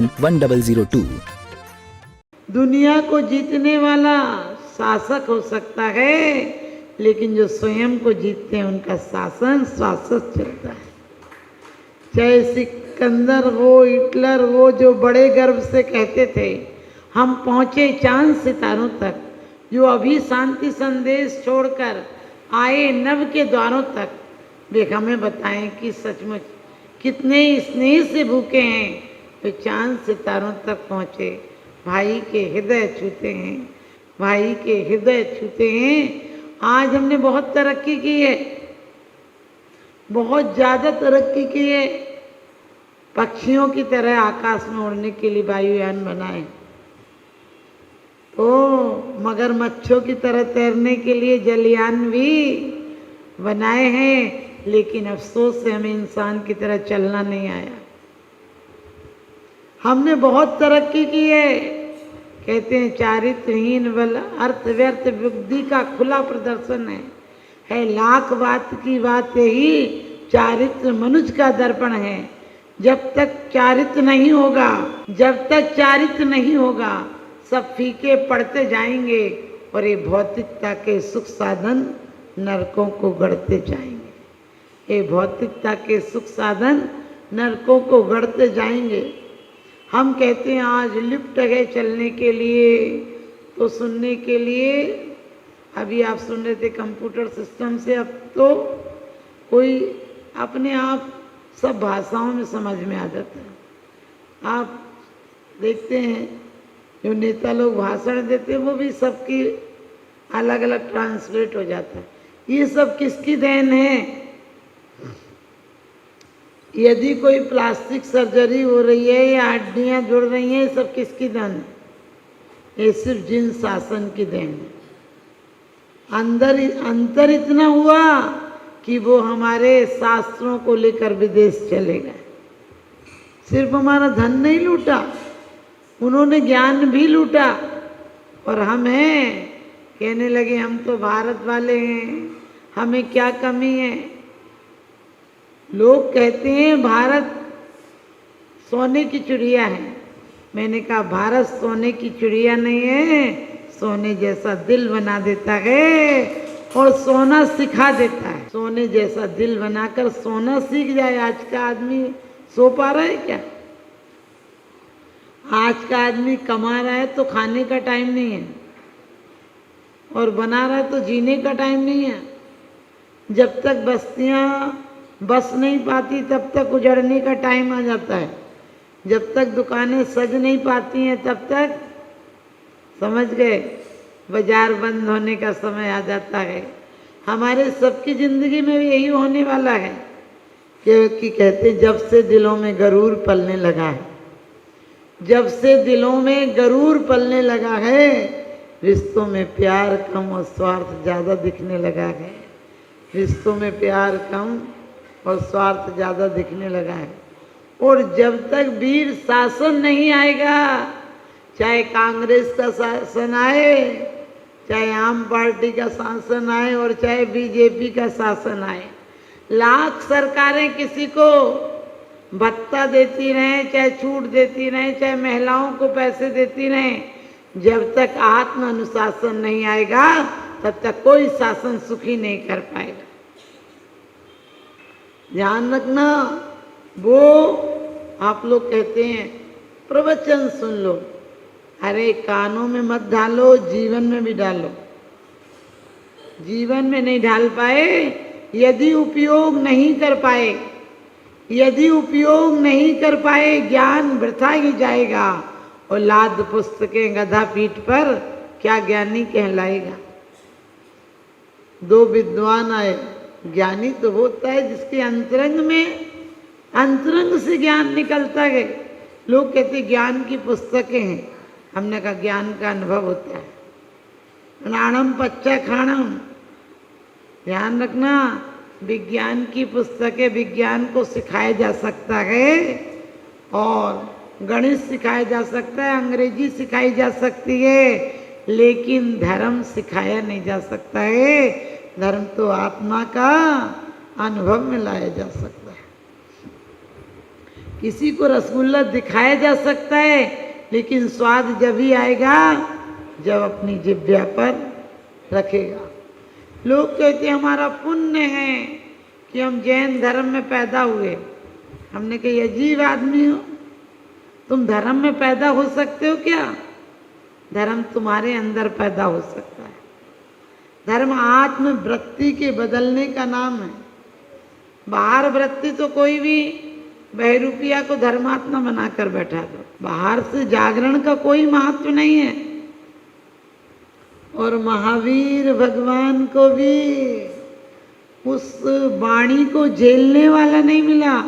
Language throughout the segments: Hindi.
1002। दुनिया को जीतने वाला शासक हो सकता है, लेकिन जो स्वयं को जीतते हैं उनका शासन शाश्वत चलता है। चाहे सिकंदर हो, हिटलर हो, जो बड़े गर्व से कहते थे हम पहुँचे चांद सितारों तक, जो अभी शांति संदेश छोड़कर आए नव के द्वारों तक, वे हमें बताएं कि सचमुच कितने स्नेह से भूखे हैं, वे चांद सितारों तक पहुँचे, भाई के हृदय छूते हैं, भाई के हृदय छूते हैं। आज हमने बहुत तरक्की की है, बहुत ज़्यादा तरक्की की है। पक्षियों की तरह आकाश में उड़ने के लिए वायुयान बनाए, तो मगरमच्छों की तरह तैरने के लिए जलयान भी बनाए हैं, लेकिन अफसोस से हमें इंसान की तरह चलना नहीं आया। हमने बहुत तरक्की की है। कहते हैं चारित्रहीन बल अर्थ व्यर्थ बुद्धि का खुला प्रदर्शन है लाख बात की बात ही चारित्र मनुष्य का दर्पण है। जब तक चारित्र नहीं होगा, जब तक चारित्र नहीं होगा, सब फीके पड़ते जाएंगे और ये भौतिकता के सुख साधन नरकों को गढ़ते जाएंगे। ये भौतिकता के सुख साधन नरकों को गढ़ते जाएंगे। हम कहते हैं आज लिफ्ट है चलने के लिए, तो सुनने के लिए अभी आप सुन रहे थे कंप्यूटर सिस्टम से, अब तो कोई अपने आप सब भाषाओं में समझ में आ जाता है। आप देखते हैं जो नेता लोग भाषण देते हैं वो भी सबकी अलग अलग ट्रांसलेट हो जाता है। ये सब किसकी देन है? यदि कोई प्लास्टिक सर्जरी हो रही है या हड्डियाँ जुड़ रही हैं, ये सब किसकी देन है? ये सिर्फ जिन शासन की देन है। अंतर इतना हुआ कि वो हमारे शास्त्रों को लेकर विदेश चले गए। सिर्फ हमारा धन नहीं लूटा, उन्होंने ज्ञान भी लूटा। और हम हैं कहने लगे हम तो भारत वाले हैं, हमें क्या कमी है। लोग कहते हैं भारत सोने की चिड़िया है। मैंने कहा भारत सोने की चिड़िया नहीं है, सोने जैसा दिल बना देता है और सोना सिखा देता है। सोने जैसा दिल बनाकर सोना सीख जाए। आज का आदमी सो पा रहा है क्या? आज का आदमी कमा रहा है तो खाने का टाइम नहीं है, और बना रहा है तो जीने का टाइम नहीं है। जब तक बस्तियाँ बस नहीं पाती तब तक उजड़ने का टाइम आ जाता है। जब तक दुकानें सज नहीं पाती हैं तब तक, समझ गए, बाजार बंद होने का समय आ जाता है। हमारे सबकी ज़िंदगी में यही होने वाला है कि कहते जब से दिलों में गरूर पलने लगा है, जब से दिलों में गरूर पलने लगा है, रिश्तों में प्यार कम और स्वार्थ ज़्यादा दिखने लगा है। रिश्तों में प्यार कम और स्वार्थ ज़्यादा दिखने लगा है। और जब तक वीर शासन नहीं आएगा, चाहे कांग्रेस का शासन आए, चाहे आम पार्टी का शासन आए और चाहे बीजेपी का शासन आए, लाख सरकारें किसी को भत्ता देती रहें, चाहे छूट देती रहें, चाहे महिलाओं को पैसे देती रहें, जब तक आत्म अनुशासन नहीं आएगा तब तक कोई शासन सुखी नहीं कर पाएगा। ध्यान रखना। वो आप लोग कहते हैं प्रवचन सुन लो, अरे कानों में मत डालो, जीवन में भी डालो। जीवन में नहीं डाल पाए, यदि उपयोग नहीं कर पाए, यदि उपयोग नहीं कर पाए, ज्ञान वृथा ही जाएगा। और लाद पुस्तकें गधा पीठ पर, क्या ज्ञानी कहलाएगा। दो विद्वान आए, ज्ञानी तो होता है जिसके अंतरंग में, अंतरंग से ज्ञान निकलता है। लोग कहते ज्ञान की पुस्तकें हैं, हमने कहा ज्ञान का अनुभव होता है। नाणम पच्चा खाणम, ध्यान रखना। विज्ञान की पुस्तकें, विज्ञान को सिखाया जा सकता है, और गणित सिखाया जा सकता है, अंग्रेजी सिखाई जा सकती है, लेकिन धर्म सिखाया नहीं जा सकता है। धर्म तो आत्मा का अनुभव में लाया जा सकता है। किसी को रसगुल्ला दिखाया जा सकता है, लेकिन स्वाद जब ही आएगा जब अपनी जिह्वा पर रखेगा। लोग कहते हैं हमारा पुण्य है कि हम जैन धर्म में पैदा हुए। हमने कहा अजीब आदमी हो, तुम धर्म में पैदा हो सकते हो क्या? धर्म तुम्हारे अंदर पैदा हो सकता है। धर्म आत्म वृत्ति के बदलने का नाम है। बाहर वृत्ति तो कोई भी बहरूपिया को धर्मात्मा बनाकर बैठा दो, बाहर से जागरण का कोई महत्व नहीं है। और महावीर भगवान को भी उस वाणी को झेलने वाला नहीं मिला,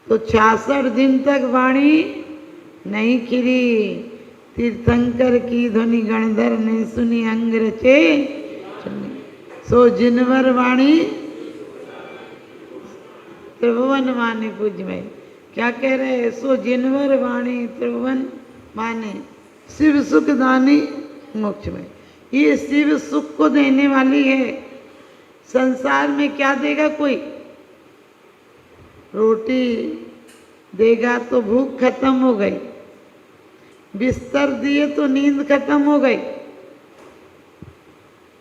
तो 66 दिन तक वाणी नहीं खिली। तीर्थंकर की ध्वनि गणधर ने सुनी, अंग रचे सो जिनवर वाणी त्रिभुवन माने पूज में। क्या कह रहे हैं? सो जिनवर वाणी त्रिभुवन माने, शिव सुख दानी मोक्ष में। ये शिव सुख को देने वाली है। संसार में क्या देगा कोई? रोटी देगा तो भूख खत्म हो गई, बिस्तर दिए तो नींद खत्म हो गई,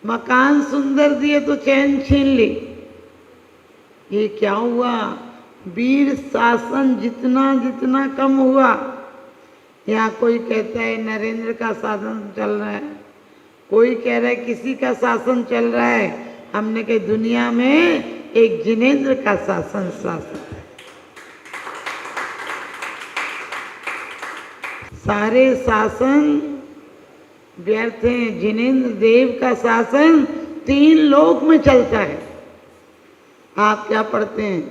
मकान सुंदर दिए तो चैन छीन ली। ये क्या हुआ? वीर शासन जितना जितना कम हुआ। यहाँ कोई कहता है नरेंद्र का शासन चल रहा है, कोई कह रहा है किसी का शासन चल रहा है। हमने कहा दुनिया में एक जिनेंद्र का शासन है। सारे शासन व्यर्थ हैं। जिनेंद्र देव का शासन 3 लोक में चलता है। आप क्या पढ़ते हैं?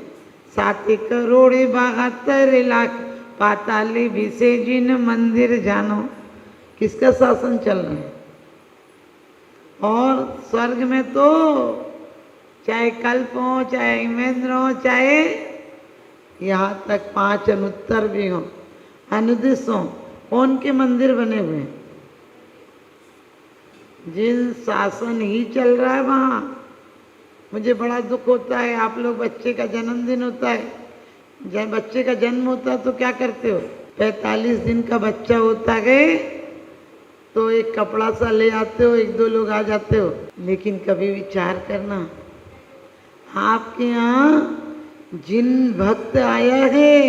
7 करोड़ 72 लाख पाताली विसे जिन मंदिर जानो। किसका शासन चल रहा है? और स्वर्ग में तो चाहे कल्प हो, चाहे इमेंद्र हो, चाहे यहाँ तक 5 अनुत्तर भी हो, अनुदिश हो, कौन के मंदिर बने हुए हैं? जिन शासन ही चल रहा है वहाँ। मुझे बड़ा दुख होता है। आप लोग बच्चे का जन्मदिन होता है, जब बच्चे का जन्म होता है तो क्या करते हो? 45 दिन का बच्चा होता है तो एक कपड़ा सा ले आते हो, 1-2 लोग आ जाते हो। लेकिन कभी विचार करना, आपके यहाँ जिन भक्त आया है,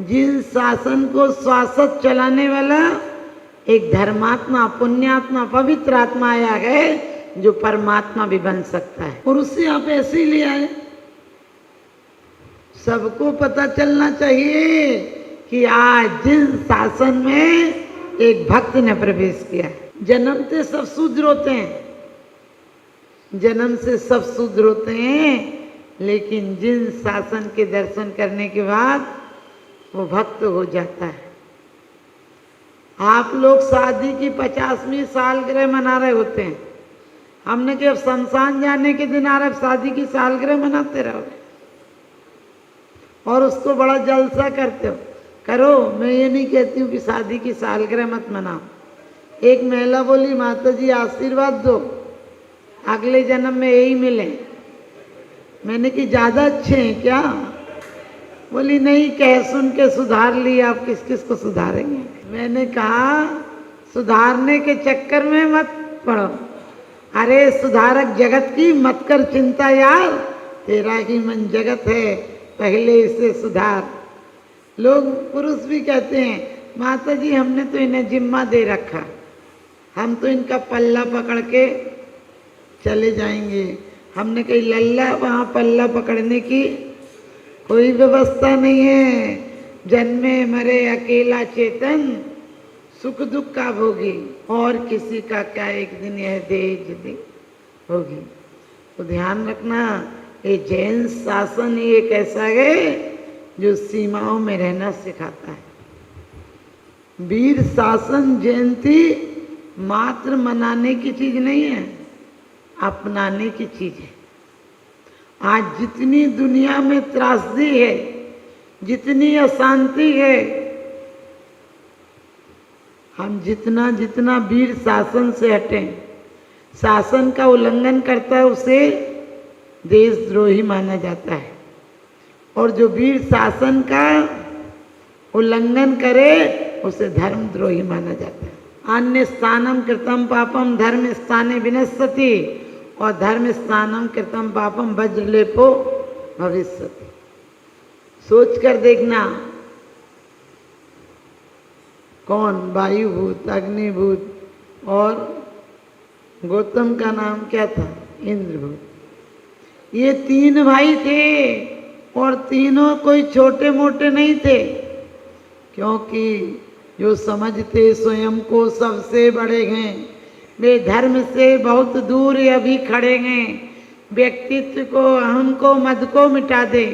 जिन शासन को शासक चलाने वाला एक धर्मात्मा, पुण्यात्मा, पवित्र आत्मा आया है, जो परमात्मा भी बन सकता है। और उससे आप ऐसे ही ले आए। सबको पता चलना चाहिए कि आज जिन शासन में एक भक्त ने प्रवेश किया है। जन्म से सब शूद्र होते हैं, जन्म से सब शूद्र होते हैं, लेकिन जिन शासन के दर्शन करने के बाद वो भक्त हो जाता है। आप लोग शादी की 50वीं सालगिरह मना रहे होते हैं। हमने कि अब शमशान जाने के दिन आ रहे, शादी की सालगिरह मनाते रहो और उसको बड़ा जलसा करते हो। करो, मैं ये नहीं कहती हूँ कि शादी की सालगिरह मत मनाओ। एक महिला बोली, माता जी आशीर्वाद दो, अगले जन्म में यही मिले। मैंने कि ज़्यादा अच्छे हैं क्या? बोली नहीं, कह सुन के सुधार लिया, आप किस किस को सुधारेंगे? मैंने कहा सुधारने के चक्कर में मत पड़ो। अरे सुधारक जगत की मत कर चिंता यार, तेरा ही मन जगत है, पहले इसे सुधार। लोग पुरुष भी कहते हैं, माता जी हमने तो इन्हें जिम्मा दे रखा, हम तो इनका पल्ला पकड़ के चले जाएंगे। हमने कही लल्ला, वहाँ पल्ला पकड़ने की कोई व्यवस्था नहीं है। जन्मे मरे अकेला चेतन, सुख दुख का भोगी, और किसी का क्या एक दिन यह देह जिंदगी होगी। तो ध्यान रखना, ये जैन शासन ही एक ऐसा है जो सीमाओं में रहना सिखाता है। वीर शासन जयंती मात्र मनाने की चीज नहीं है, अपनाने की चीज है। आज जितनी दुनिया में त्रासदी है, जितनी अशांति है, हम जितना जितना वीर शासन से हटें, शासन का उल्लंघन करता है उसे देशद्रोही माना जाता है। और जो वीर शासन का उल्लंघन करे उसे धर्मद्रोही माना जाता है। अन्य स्थानम कृतम पापम धर्म स्थाने विनश्यति और धर्म स्थानम कृतम पापम वज्रलेपो भविष्यति। सोच कर देखना, कौन? वायुभूत, अग्निभूत और गौतम का नाम क्या था? इंद्रभूत। ये तीन भाई थे और तीनों कोई छोटे मोटे नहीं थे, क्योंकि जो समझते स्वयं को सबसे बड़े हैं वे धर्म से बहुत दूर अभी खड़े हैं। व्यक्तित्व को, अहम को, मद को मिटा दे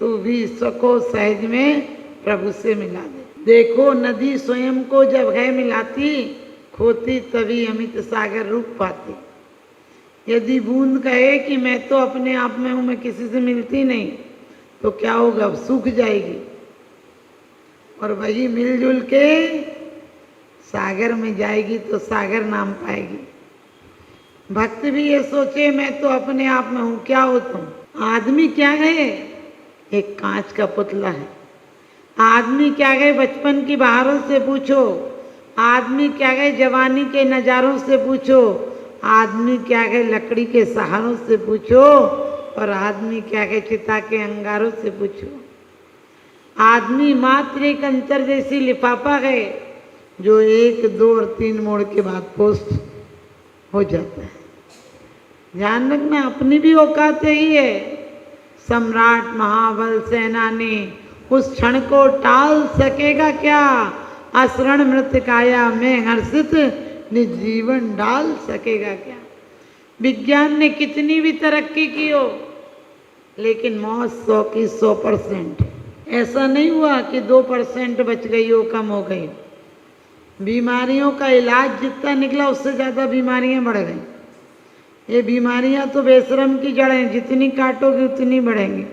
तो विश्व को सहज में प्रभु से मिला दे। देखो नदी स्वयं को जब है मिलाती खोती तभी अमित सागर रूप पाती। यदि बूंद कहे कि मैं तो अपने आप में हूँ, मैं किसी से मिलती नहीं, तो क्या होगा? सूख जाएगी। और वही मिलजुल के सागर में जाएगी तो सागर नाम पाएगी। भक्त भी ये सोचे मैं तो अपने आप में हूँ, क्या हो तुम? आदमी क्या है? एक कांच का पुतला है। आदमी क्या है? बचपन की बहारों से पूछो। आदमी क्या है? जवानी के नज़ारों से पूछो। आदमी क्या है? लकड़ी के सहारों से पूछो। और आदमी क्या है? चिता के अंगारों से पूछो। आदमी मात्र एक अंतर्देशी लिफाफा है जो 1, 2 और 3 मोड़ के बाद पोस्ट हो जाता है। ध्यान रखना, अपनी भी औकात यही है। सम्राट महाबल सेनानी उस क्षण को टाल सकेगा क्या? असरण मृत काया में हर्षित निज जीवन डाल सकेगा क्या? विज्ञान ने कितनी भी तरक्की की हो, लेकिन मौत 100 की 100%। ऐसा नहीं हुआ कि 2% बच गई हो, कम हो गई। बीमारियों का इलाज जितना निकला उससे ज़्यादा बीमारियां बढ़ गई। ये बीमारियां तो बेशरम की जड़ हैं, जितनी काटोगे उतनी बढ़ेंगी।